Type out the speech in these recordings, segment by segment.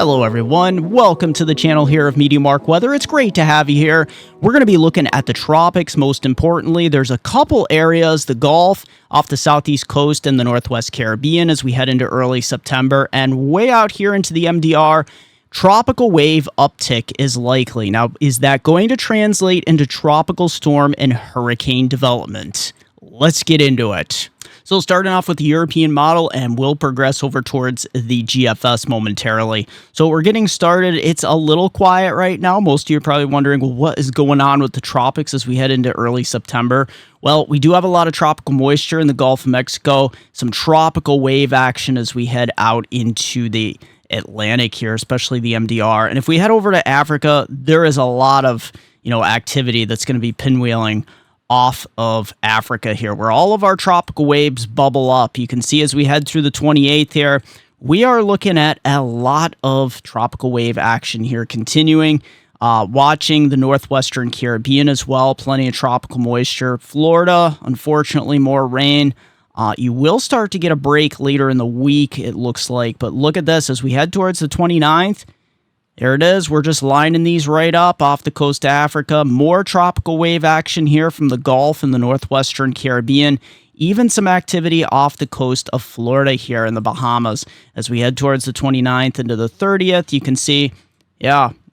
Hello everyone, welcome to the channel here of MeteoMark Weather. It's great to have you here. We're going to be looking at the tropics. Most importantly, there's a couple areas, the Gulf off the southeast coast and the Northwest Caribbean as we head into early September, and way out here into the MDR, tropical wave uptick is likely. Now, is that going to translate into tropical storm and hurricane development? Let's get into it. So starting off with the European model, and we'll progress over towards the GFS momentarily. So we're getting started. It's a little quiet right now. Most of you are probably wondering, well, what is going on with the tropics as we head into early September? Well, we do have a lot of tropical moisture in the Gulf of Mexico, some tropical wave action as we head out into the Atlantic here, especially the MDR. And if we head over to Africa, there is a lot of, activity that's going to be pinwheeling off of Africa here, where all of our tropical waves bubble up. You can see as we head through the 28th here, we are looking at a lot of tropical wave action here continuing. Watching the Northwestern Caribbean as well, plenty of tropical moisture. Florida, unfortunately, more rain. You will start to get a break later in the week, it looks like. But look at this, as we head towards the 29th, there it is. We're just lining these right up off the coast of Africa. More tropical wave action here from the Gulf and the Northwestern Caribbean. Even some activity off the coast of Florida here in the Bahamas. As we head towards the 29th into the 30th, you can see,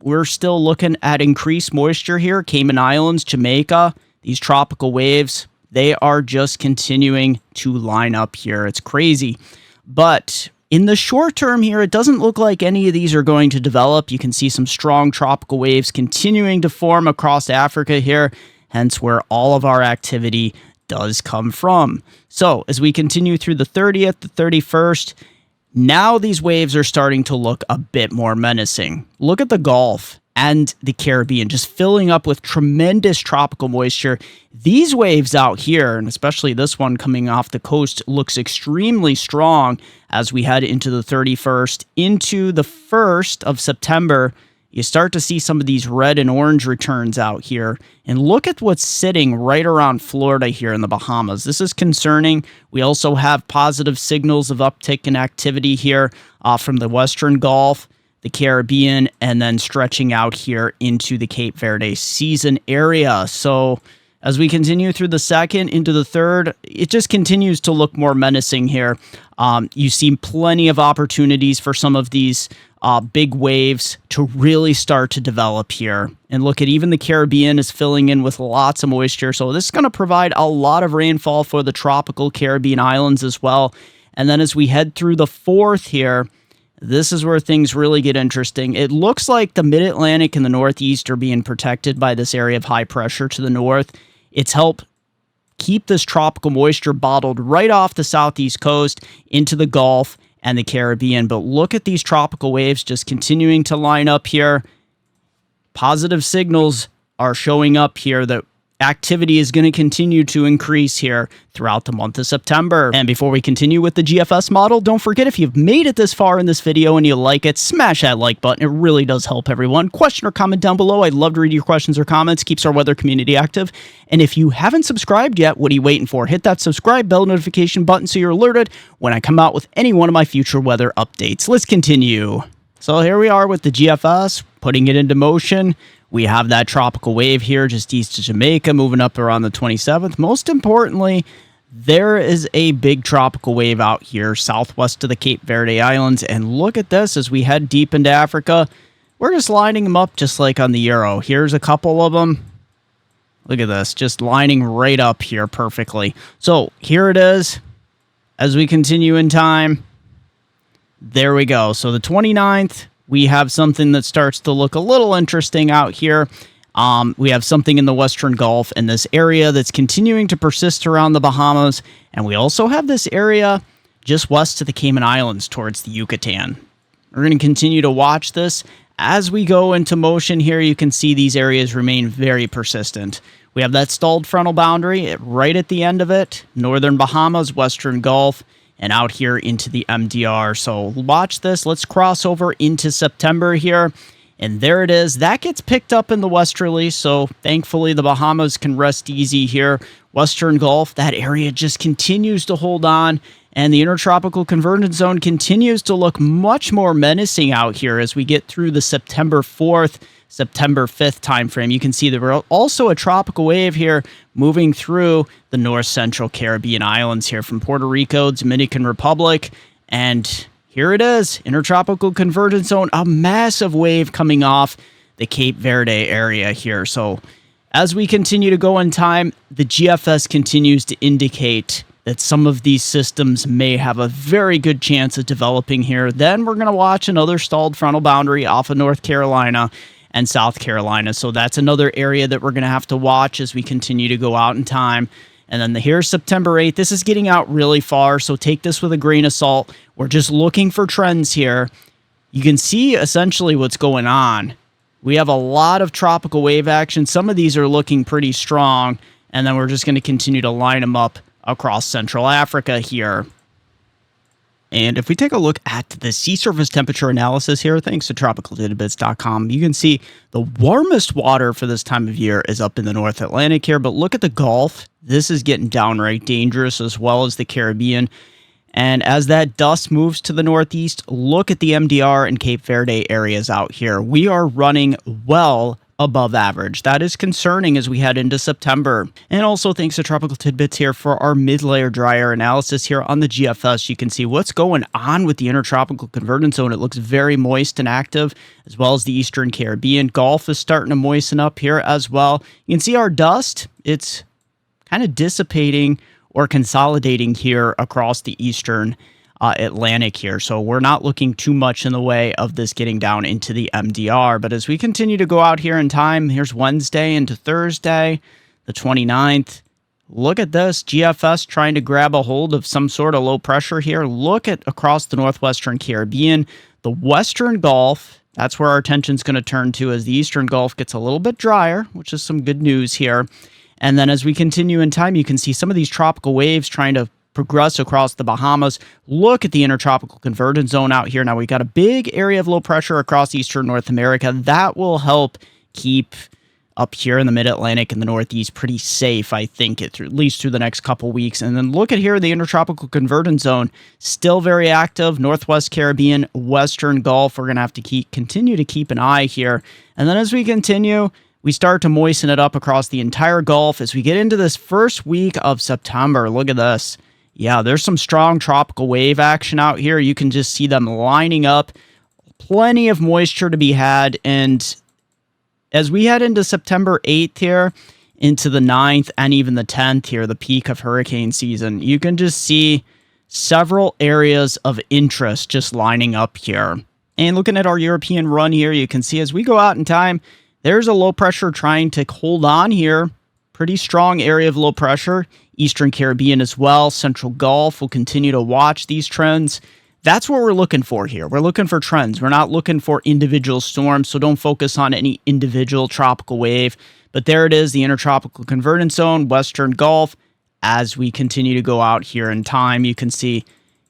we're still looking at increased moisture here. Cayman Islands, Jamaica, these tropical waves, they are just continuing to line up here. It's crazy. But in the short term here, it doesn't look like any of these are going to develop. You can see some strong tropical waves continuing to form across Africa here, hence where all of our activity does come from. So as we continue through the 30th, the 31st, now these waves are starting to look a bit more menacing. Look at the Gulf and the Caribbean just filling up with tremendous tropical moisture. These waves out here, and especially this one coming off the coast, looks extremely strong as we head into the 31st. Into the 1st of September, you start to see some of these red and orange returns out here. And look at what's sitting right around Florida here in the Bahamas. This is concerning. We also have positive signals of uptick in activity here from the Western Gulf, the Caribbean, and then stretching out here into the Cape Verde season area. So as we continue through the 2nd into the 3rd, it just continues to look more menacing here. You see plenty of opportunities for some of these big waves to really start to develop here. And look at even the Caribbean is filling in with lots of moisture. So this is going to provide a lot of rainfall for the tropical Caribbean islands as well. And then as we head through the 4th here, this is where things really get interesting. It looks like the mid-Atlantic and the Northeast are being protected by this area of high pressure to the north. It's helped keep this tropical moisture bottled right off the southeast coast into the Gulf and the Caribbean. But look at these tropical waves just continuing to line up here. Positive signals are showing up here that activity is going to continue to increase here throughout the month of September. And before we continue with the GFS model, don't forget, if you've made it this far in this video and you like it, smash that like button. It really does help everyone. Question or comment down below. I'd love to read your questions or comments. Keeps our weather community active. And if you haven't subscribed yet, what are you waiting for? Hit that subscribe bell notification button so you're alerted when I come out with any one of my future weather updates. Let's continue. So here we are with the GFS, putting it into motion. We have that tropical wave here just east of Jamaica moving up around the 27th. Most importantly, there is a big tropical wave out here southwest of the Cape Verde Islands. And look at this as we head deep into Africa. We're just lining them up just like on the Euro. Here's a couple of them. Look at this, just lining right up here perfectly. So here it is as we continue in time. There we go. So the 29th. We have something that starts to look a little interesting out here. We have something in the Western Gulf and this area that's continuing to persist around the Bahamas. And we also have this area just west of the Cayman Islands towards the Yucatan. We're going to continue to watch this. As we go into motion here, you can see these areas remain very persistent. We have that stalled frontal boundary right at the end of it. Northern Bahamas, Western Gulf, and out here into the MDR. So watch this. Let's cross over into September here. And there it is. That gets picked up in the westerly. So thankfully the Bahamas can rest easy here. Western Gulf, that area just continues to hold on And the intertropical convergence zone continues to look much more menacing out here as we get through the September 4th, September 5th timeframe. You can see there were also a tropical wave here moving through the north central Caribbean islands here from Puerto Rico, Dominican Republic, and here it is, intertropical convergence zone, a massive wave coming off the Cape Verde area here. So as we continue to go in time, the GFS continues to indicate that some of these systems may have a very good chance of developing here. Then we're going to watch another stalled frontal boundary off of North Carolina and South Carolina. So that's another area that we're going to have to watch as we continue to go out in time. And then here's September 8th. This is getting out really far, so take this with a grain of salt. We're just looking for trends here. You can see essentially what's going on. We have a lot of tropical wave action. Some of these are looking pretty strong, and then we're just going to continue to line them up across Central Africa here. And if we take a look at the sea surface temperature analysis here, thanks to TropicalTidbits.com, you can see the warmest water for this time of year is up in the North Atlantic here, but look at the Gulf. This is getting downright dangerous, as well as the Caribbean. And as that dust moves to the northeast, look at the MDR and Cape Verde areas out here. We are running well above average. That is concerning as we head into September. And also thanks to Tropical Tidbits here for our mid-layer dry air analysis here on the GFS. You can see what's going on with the intertropical convergence zone. It looks very moist and active, as well as the Eastern Caribbean. Gulf is starting to moisten up here as well. You can see our dust. It's kind of dissipating or consolidating here across the Eastern Atlantic here. So we're not looking too much in the way of this getting down into the MDR. But as we continue to go out here in time, here's Wednesday into Thursday, the 29th. Look at this, GFS trying to grab a hold of some sort of low pressure here. Look at across the northwestern Caribbean, the Western Gulf. That's where our attention's going to turn to as the Eastern Gulf gets a little bit drier, which is some good news here. And then as we continue in time, you can see some of these tropical waves trying to progress across the Bahamas. Look at the intertropical convergence zone out here. Now we got a big area of low pressure across eastern North America. That will help keep up here in the mid-Atlantic and the Northeast pretty safe, I think, at least through the next couple weeks. And then look at here, the intertropical convergence zone, still very active. Northwest Caribbean, Western Gulf. We're going to have to continue to keep an eye here. And then as we continue, we start to moisten it up across the entire Gulf as we get into this first week of September. Look at this. Yeah, there's some strong tropical wave action out here. You can just see them lining up. Plenty of moisture to be had. And as we head into September 8th here, into the 9th and even the 10th here, the peak of hurricane season, you can just see several areas of interest just lining up here. And looking at our European run here, you can see as we go out in time, there's a low pressure trying to hold on here. Pretty strong area of low pressure. Eastern Caribbean as well. Central Gulf. We'll continue to watch these trends. That's what we're looking for here. We're looking for trends. We're not looking for individual storms, so don't focus on any individual tropical wave. But there it is, the intertropical convergence zone, Western Gulf. As we continue to go out here in time, you can see,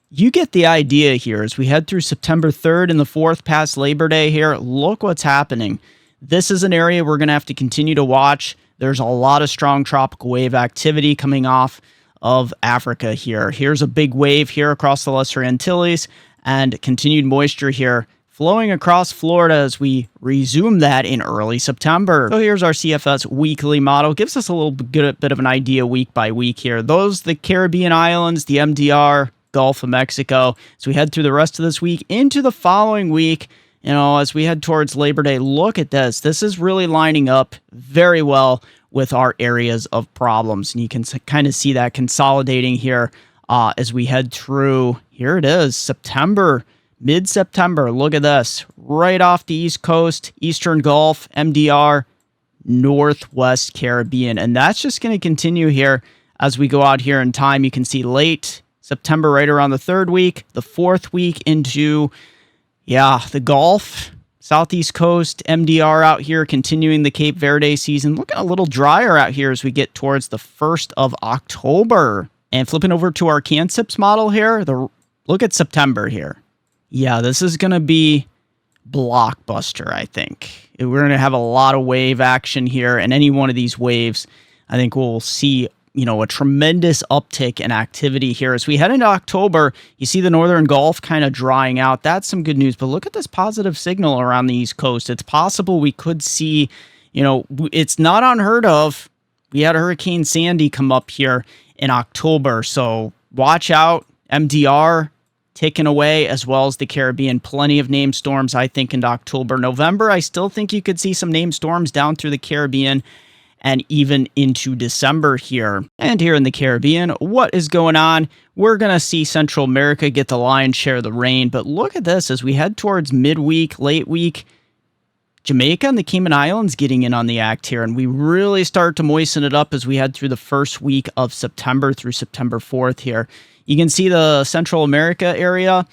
you get the idea here. As we head through September 3rd and the 4th past Labor Day here, look what's happening. This is an area we're going to have to continue to watch. There's a lot of strong tropical wave activity coming off of Africa here. Here's a big wave here across the Lesser Antilles and continued moisture here flowing across Florida as we resume that in early September. So here's our CFS weekly model. Gives us a little bit of an idea week by week here. Those, the Caribbean islands, the MDR, Gulf of Mexico. As we head through the rest of this week into the following week, you know, as we head towards Labor Day, look at this. This is really lining up very well with our areas of problems. And you can kind of see that consolidating here as we head through. Here it is, September, mid-September. Look at this. Right off the East Coast, Eastern Gulf, MDR, Northwest Caribbean. And that's just going to continue here as we go out here in time. You can see late September, right around the 3rd week, the 4th week into the Gulf, Southeast Coast, MDR out here, continuing the Cape Verde season. Looking a little drier out here as we get towards the 1st of October. And flipping over to our CANSIPS model here, look at September here. Yeah, this is going to be blockbuster, I think. We're going to have a lot of wave action here, and any one of these waves, I think we'll see a tremendous uptick in activity here. As we head into October, you see the Northern Gulf kind of drying out. That's some good news. But look at this positive signal around the East Coast. It's possible we could see, it's not unheard of. We had Hurricane Sandy come up here in October. So watch out. MDR ticking away, as well as the Caribbean. Plenty of named storms, I think, into October. November, I still think you could see some named storms down through the Caribbean and even into December here. And here in the Caribbean, what is going on? We're going to see Central America get the lion's share of the rain. But look at this as we head towards midweek, late week. Jamaica and the Cayman Islands getting in on the act here. And we really start to moisten it up as we head through the first week of September through September 4th here. You can see the Central America area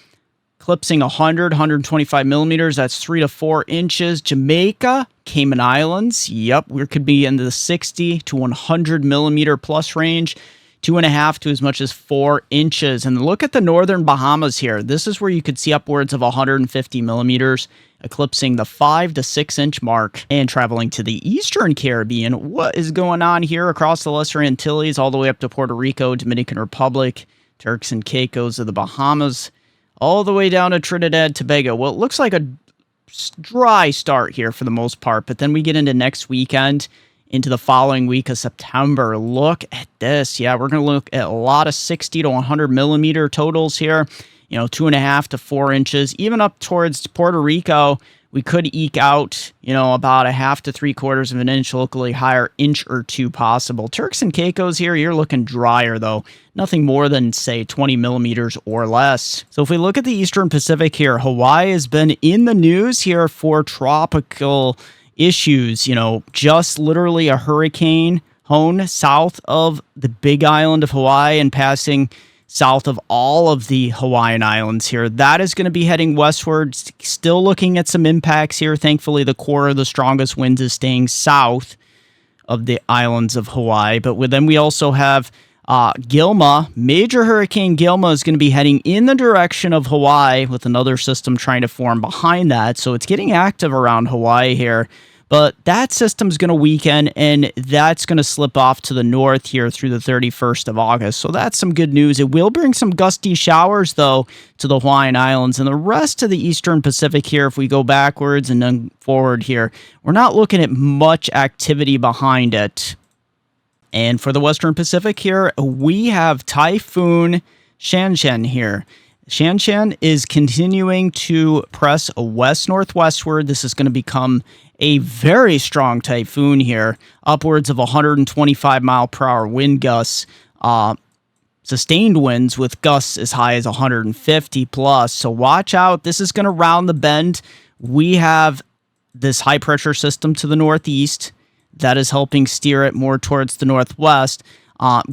eclipsing 125 millimeters. That's 3 to 4 inches. Jamaica, Cayman Islands, yep, we could be in the 60 to 100 millimeter plus range, 2.5 to as much as 4 inches. And look at the northern Bahamas here. This is where you could see upwards of 150 millimeters, eclipsing the 5 to 6 inch mark. And traveling to the eastern Caribbean, what is going on here across the Lesser Antilles, all the way up to Puerto Rico, Dominican Republic, Turks and Caicos of the Bahamas, all the way down to Trinidad, Tobago. Well, it looks like a dry start here for the most part, but then we get into next weekend, into the following week of September. Look at this. Yeah, we're going to look at a lot of 60 to 100 millimeter totals here, 2.5 to 4 inches, even up towards Puerto Rico. We could eke out, about 1/2 to 3/4 of an inch, locally higher inch or two possible. Turks and Caicos here, you're looking drier though. Nothing more than, say, 20 millimeters or less. So if we look at the Eastern Pacific here, Hawaii has been in the news here for tropical issues. Just literally a hurricane hone south of the big island of Hawaii and passing south of all of the Hawaiian Islands here. That is going to be heading westward, still looking at some impacts here. Thankfully, the core of the strongest winds is staying south of the islands of Hawaii. But then we also have Gilma. Major Hurricane Gilma is going to be heading in the direction of Hawaii with another system trying to form behind that. So it's getting active around Hawaii here. But that system's going to weaken, and that's going to slip off to the north here through the 31st of August. So that's some good news. It will bring some gusty showers, though, to the Hawaiian Islands. And the rest of the Eastern Pacific here, if we go backwards and then forward here, we're not looking at much activity behind it. And for the Western Pacific here, we have Typhoon Shanshan here. Shanshan is continuing to press west-northwestward. This is going to become a very strong typhoon here, upwards of 125 mile per hour wind gusts, sustained winds with gusts as high as 150 plus. So watch out. This is going to round the bend. We have this high pressure system to the northeast that is helping steer it more towards the northwest.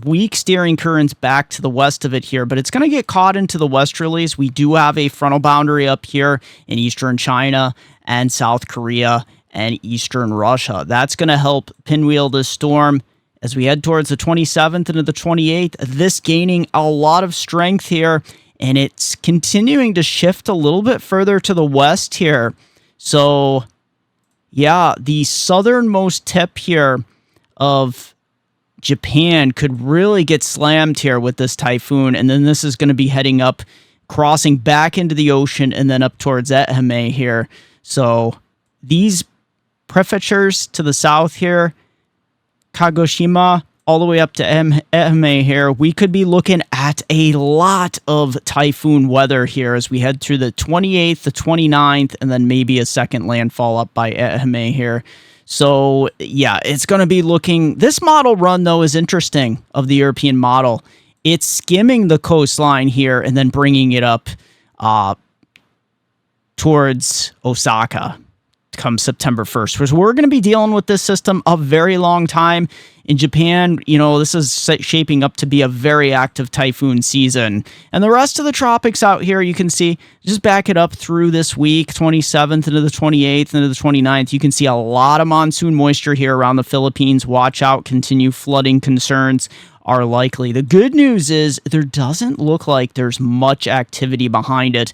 Weak steering currents back to the west of it here, but it's going to get caught into the westerlies. We do have a frontal boundary up here in eastern China and South Korea and eastern Russia. That's going to help pinwheel this storm as we head towards the 27th into the 28th. This gaining a lot of strength here, and it's continuing to shift a little bit further to the west here. So, yeah, the southernmost tip here of Japan could really get slammed here with this typhoon, and then this is going to be heading up, crossing back into the ocean, and then up towards Ehime here. So these prefectures to the south here, Kagoshima, all the way up to Ehime here, we could be looking at a lot of typhoon weather here as we head through the 28th, the 29th, and then maybe a second landfall up by Ehime here. So, yeah, it's going to be looking... This model run, though, is interesting of the European model. It's skimming the coastline here and then bringing it up towards Osaka come September 1st. Because we're going to be dealing with this system a very long time. In Japan, this is shaping up to be a very active typhoon season. And the rest of the tropics out here, you can see, just back it up through this week, 27th into the 28th, into the 29th. You can see a lot of monsoon moisture here around the Philippines. Watch out, continued flooding concerns are likely. The good news is there doesn't look like there's much activity behind it.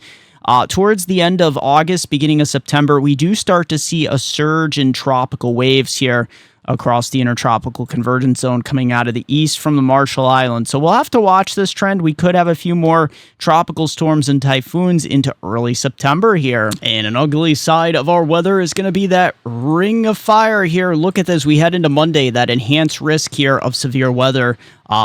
Towards the end of August, beginning of September, we do start to see a surge in tropical waves here across the intertropical convergence zone coming out of the east from the Marshall Islands. So we'll have to watch this trend. We could have a few more tropical storms and typhoons into early September here. And an ugly side of our weather is going to be that ring of fire here. Look at this. We head into Monday, that enhanced risk here of severe weather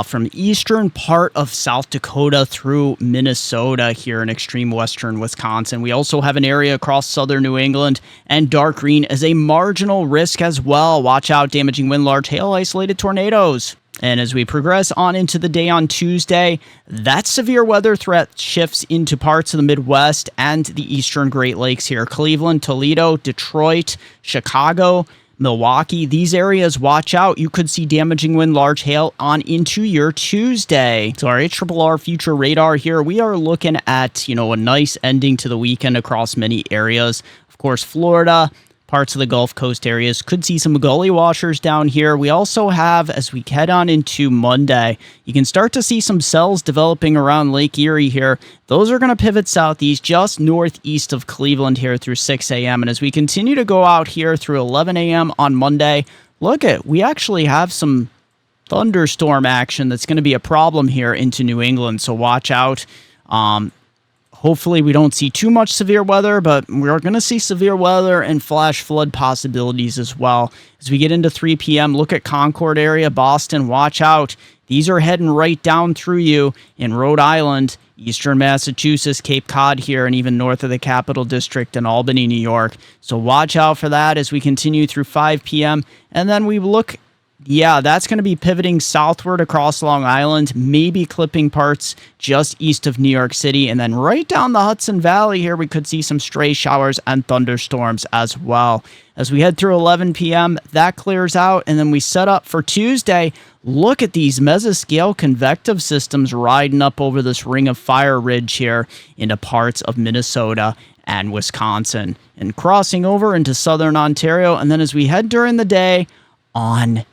from the eastern part of South Dakota through Minnesota here in extreme western Wisconsin. We also have an area across southern New England, and dark green as a marginal risk as well. Watch out, damaging wind, large hail, isolated tornadoes. And as we progress on into the day on Tuesday, that severe weather threat shifts into parts of the Midwest and the eastern Great Lakes here. Cleveland, Toledo, Detroit, Chicago, Milwaukee, these areas, watch out. You could see damaging wind, large hail on into your Tuesday. So our HRRR future radar here, we are looking at, a nice ending to the weekend across many areas. Of course, Florida, parts of the Gulf Coast areas could see some gully washers down here. We also have, as we head on into Monday, you can start to see some cells developing around Lake Erie here. Those are going to pivot southeast just northeast of Cleveland here through 6 a.m. And as we continue to go out here through 11 a.m. on Monday, we actually have some thunderstorm action that's going to be a problem here into New England. So watch out. Hopefully we don't see too much severe weather, but we're going to see severe weather and flash flood possibilities as well. As we get into 3 p.m., look at Concord area, Boston, watch out. These are heading right down through you in Rhode Island, eastern Massachusetts, Cape Cod here, and even north of the Capital District in Albany, New York. So watch out for that as we continue through 5 p.m. And then we look, that's going to be pivoting southward across Long Island, maybe clipping parts just east of New York City. And then right down the Hudson Valley here, we could see some stray showers and thunderstorms as well. As we head through 11 p.m., that clears out. And then we set up for Tuesday. Look at these mesoscale convective systems riding up over this ring of fire ridge here into parts of Minnesota and Wisconsin and crossing over into southern Ontario. And then as we head during the day on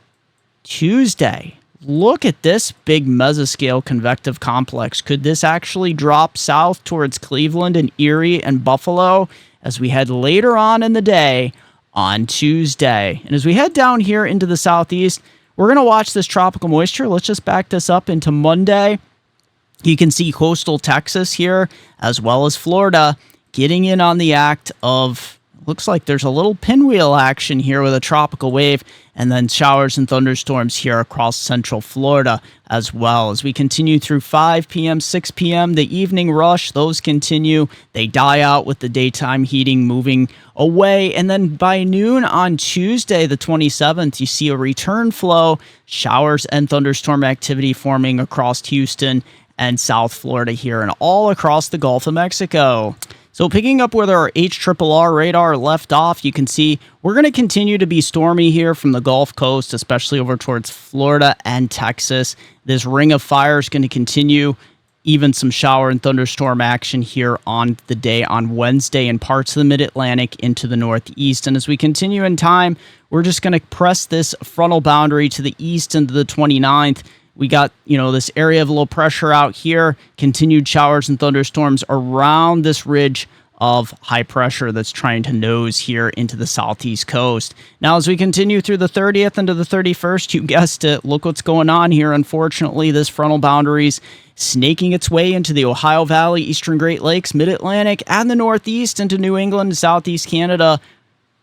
Tuesday, look at this big mesoscale convective complex. Could this actually drop south towards Cleveland and Erie and Buffalo as we head later on in the day on Tuesday? And as we head down here into the southeast, we're going to watch this tropical moisture. Let's just back this up into Monday. You can see coastal Texas here as well as Florida getting in on the act of, looks like there's a little pinwheel action here with a tropical wave, and then showers and thunderstorms here across central Florida as well. As we continue through 5 p.m., 6 p.m., the evening rush, those continue. They die out with the daytime heating moving away. And then by noon on Tuesday, the 27th, you see a return flow, showers and thunderstorm activity forming across Houston and South Florida here and all across the Gulf of Mexico. So picking up where our HRRR radar left off, you can see we're going to continue to be stormy here from the Gulf Coast, especially over towards Florida and Texas. This ring of fire is going to continue, even some shower and thunderstorm action here on the day on Wednesday in parts of the mid-Atlantic into the northeast. And as we continue in time, we're just going to press this frontal boundary to the east into the 29th. We got, this area of low pressure out here, continued showers and thunderstorms around this ridge of high pressure that's trying to nose here into the southeast coast. Now, as we continue through the 30th into the 31st, you guessed it, look what's going on here. Unfortunately, this frontal boundary's snaking its way into the Ohio Valley, eastern Great Lakes, mid-Atlantic, and the northeast into New England and southeast Canada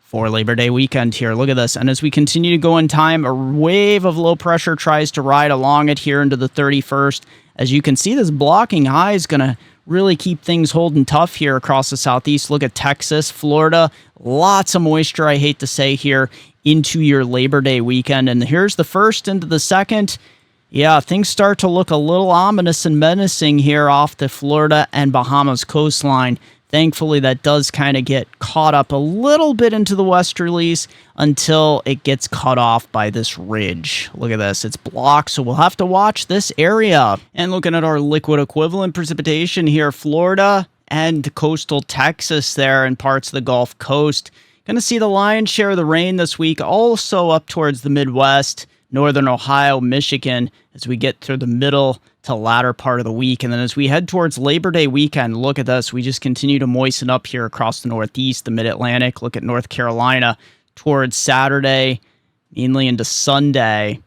for Labor Day weekend here. Look at this. And as we continue to go in time, a wave of low pressure tries to ride along it here into the 31st. As you can see, this blocking high is going to really keep things holding tough here across the southeast. Look at Texas, Florida, lots of moisture, I hate to say, here into your Labor Day weekend. And here's the first into the second. Yeah, things start to look a little ominous and menacing here off the Florida and Bahamas coastline. Thankfully, that does kind of get caught up a little bit into the westerlies until it gets cut off by this ridge. Look at this. It's blocked, so we'll have to watch this area. And looking at our liquid equivalent precipitation here, Florida and coastal Texas there and parts of the Gulf Coast. Going to see the lion's share of the rain this week, also up towards the Midwest, northern Ohio, Michigan, as we get through the middle to latter part of the week. And then as we head towards Labor Day weekend, look at this. We just continue to moisten up here across the Northeast, the Mid-Atlantic. Look at North Carolina towards Saturday. mainly into Sunday,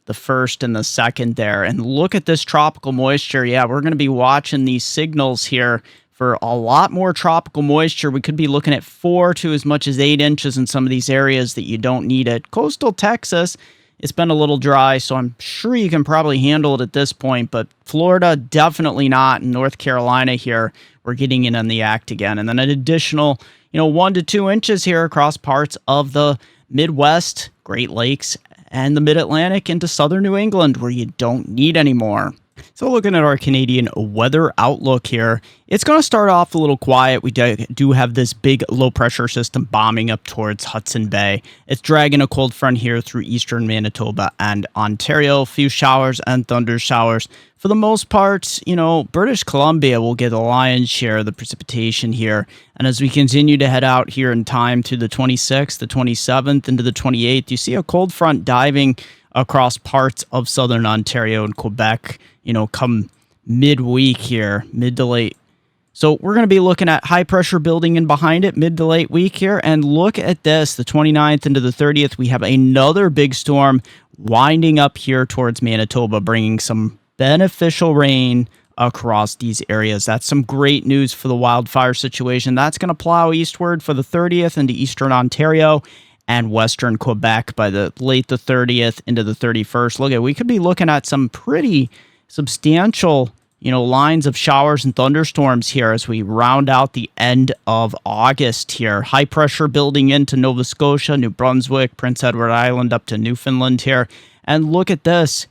the 1st and the 2nd there. And look at this tropical moisture. Yeah, we're going to be watching these signals here for a lot more tropical moisture. We could be looking at 4 to as much as 8 inches in some of these areas that you don't need it. Coastal Texas, it's been a little dry, so I'm sure you can probably handle it at this point, but Florida, definitely not. In North Carolina here, we're getting in on the act again. And then an additional, 1 to 2 inches here across parts of the Midwest, Great Lakes, and the Mid-Atlantic into southern New England, where you don't need any more. So looking at our Canadian weather outlook here, it's going to start off a little quiet. We do have this big low-pressure system bombing up towards Hudson Bay. It's dragging a cold front here through eastern Manitoba and Ontario. A few showers and thunder showers. For the most part, British Columbia will get the lion's share of the precipitation here. And as we continue to head out here in time to the 26th, the 27th, into the 28th, you see a cold front diving across parts of southern Ontario and Quebec, come midweek here, mid to late. So we're going to be looking at high pressure building in behind it, mid to late week here. And look at this, the 29th into the 30th, we have another big storm winding up here towards Manitoba, bringing some beneficial rain across these areas. That's some great news for the wildfire situation. That's going to plow eastward for the 30th into eastern Ontario and western Quebec by the late the 30th into the 31st. Look, we could be looking at some pretty substantial, lines of showers and thunderstorms here as we round out the end of August here. High pressure building into Nova Scotia, New Brunswick, Prince Edward Island up to Newfoundland here. And look at this.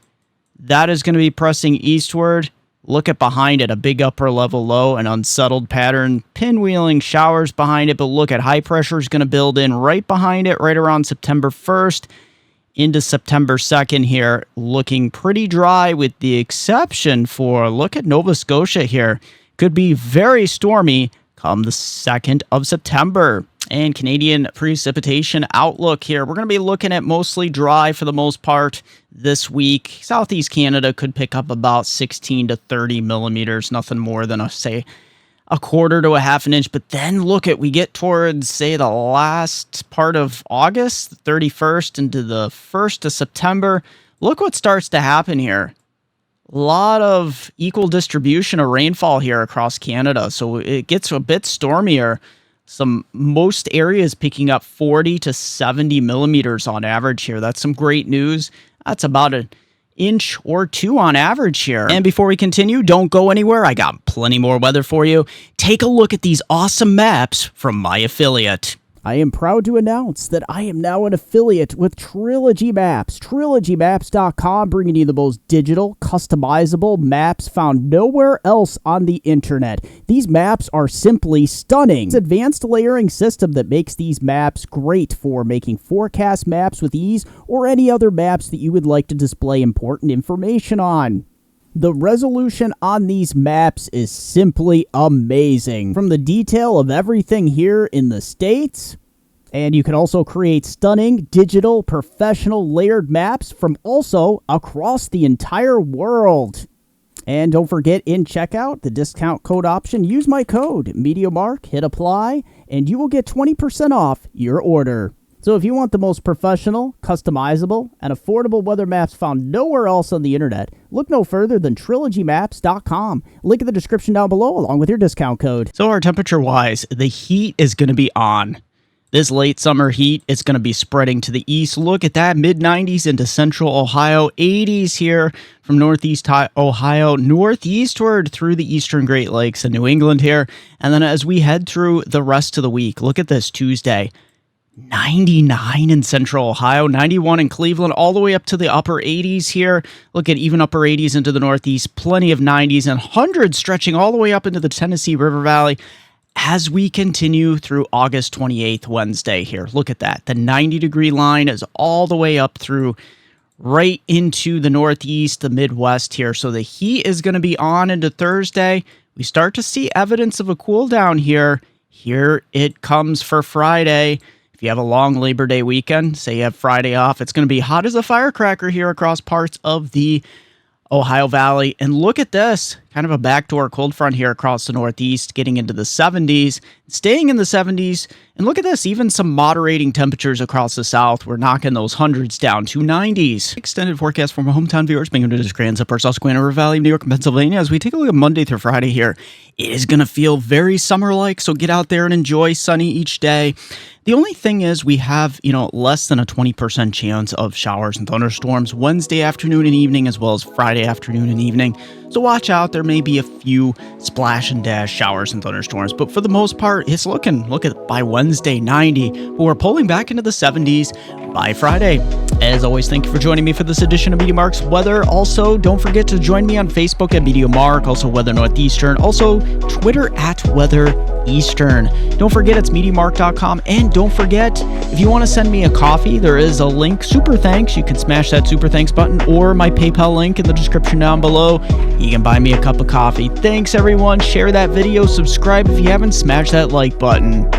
That is going to be pressing eastward. Look at behind it, a big upper level low, an unsettled pattern, pinwheeling showers behind it. But look at high pressure is going to build in right behind it, right around September 1st into September 2nd here. Looking pretty dry with the exception for, look at Nova Scotia here. Could be very stormy come the 2nd of September. And Canadian precipitation outlook here. We're going to be looking at mostly dry for the most part this week. Southeast Canada could pick up about 16 to 30 millimeters, nothing more than, a quarter to a half an inch. But then we get towards, the last part of August, the 31st into the 1st of September. Look what starts to happen here. A lot of equal distribution of rainfall here across Canada. So it gets a bit stormier. Most areas picking up 40 to 70 millimeters on average here. That's some great news. That's about an inch or 2 on average here. And before we continue, don't go anywhere. I got plenty more weather for you. Take a look at these awesome maps from my affiliate. I am proud to announce that I am now an affiliate with Trilogy Maps. TrilogyMaps.com, bringing you the most digital, customizable maps found nowhere else on the internet. These maps are simply stunning. It's an advanced layering system that makes these maps great for making forecast maps with ease or any other maps that you would like to display important information on. The resolution on these maps is simply amazing. From the detail of everything here in the States, and you can also create stunning, digital, professional layered maps from also across the entire world. And don't forget, in checkout, the discount code option, use my code, MeteoMark, hit apply, and you will get 20% off your order. So if you want the most professional, customizable, and affordable weather maps found nowhere else on the internet, look no further than TrilogyMaps.com. Link in the description down below along with your discount code. So our temperature-wise, the heat is going to be on. This late summer heat is going to be spreading to the east. Look at that, mid-90s into central Ohio, 80s here from northeast Ohio, northeastward through the eastern Great Lakes and New England here. And then as we head through the rest of the week, look at this Tuesday. 99 in central Ohio, 91 in Cleveland, all the way up to the upper 80s here. Look at even upper 80s into the northeast, plenty of 90s and hundreds stretching all the way up into the Tennessee River Valley as we continue through August 28th, Wednesday here. Look at that. The 90-degree line is all the way up through right into the northeast, the Midwest here. So the heat is going to be on into Thursday. We start to see evidence of a cool down here. Here it comes for Friday. If you have a long Labor Day weekend, say you have Friday off, it's going to be hot as a firecracker here across parts of the Ohio Valley. And look at this. kind of a backdoor cold front here across the northeast, getting into the 70s, staying in the 70s. And look at this, even some moderating temperatures across the south. We're knocking those hundreds down to 90s. Extended forecast from our hometown viewers, Binghamton, Scranton, Upper Susquehanna River Valley, New York, and Pennsylvania. As we take a look at Monday through Friday here, it is going to feel very summer-like, so get out there and enjoy sunny each day. The only thing is we have, less than a 20% chance of showers and thunderstorms Wednesday afternoon and evening, as well as Friday afternoon and evening. So watch out. There may be a few splash and dash showers and thunderstorms, but for the most part, it's look at by Wednesday 90, but we're pulling back into the 70s by Friday. As always, thank you for joining me for this edition of MeteoMark's Weather. Also, don't forget to join me on Facebook at MeteoMark, also Weather Northeastern, also Twitter at Weather Eastern. Don't forget it's MeteoMark.com, and don't forget, if you want to send me a coffee, there is a link, Super Thanks. You can smash that Super Thanks button or my PayPal link in the description down below. You can buy me a cup of coffee. Thanks, everyone. Share that video. Subscribe if you haven't. Smash that like button.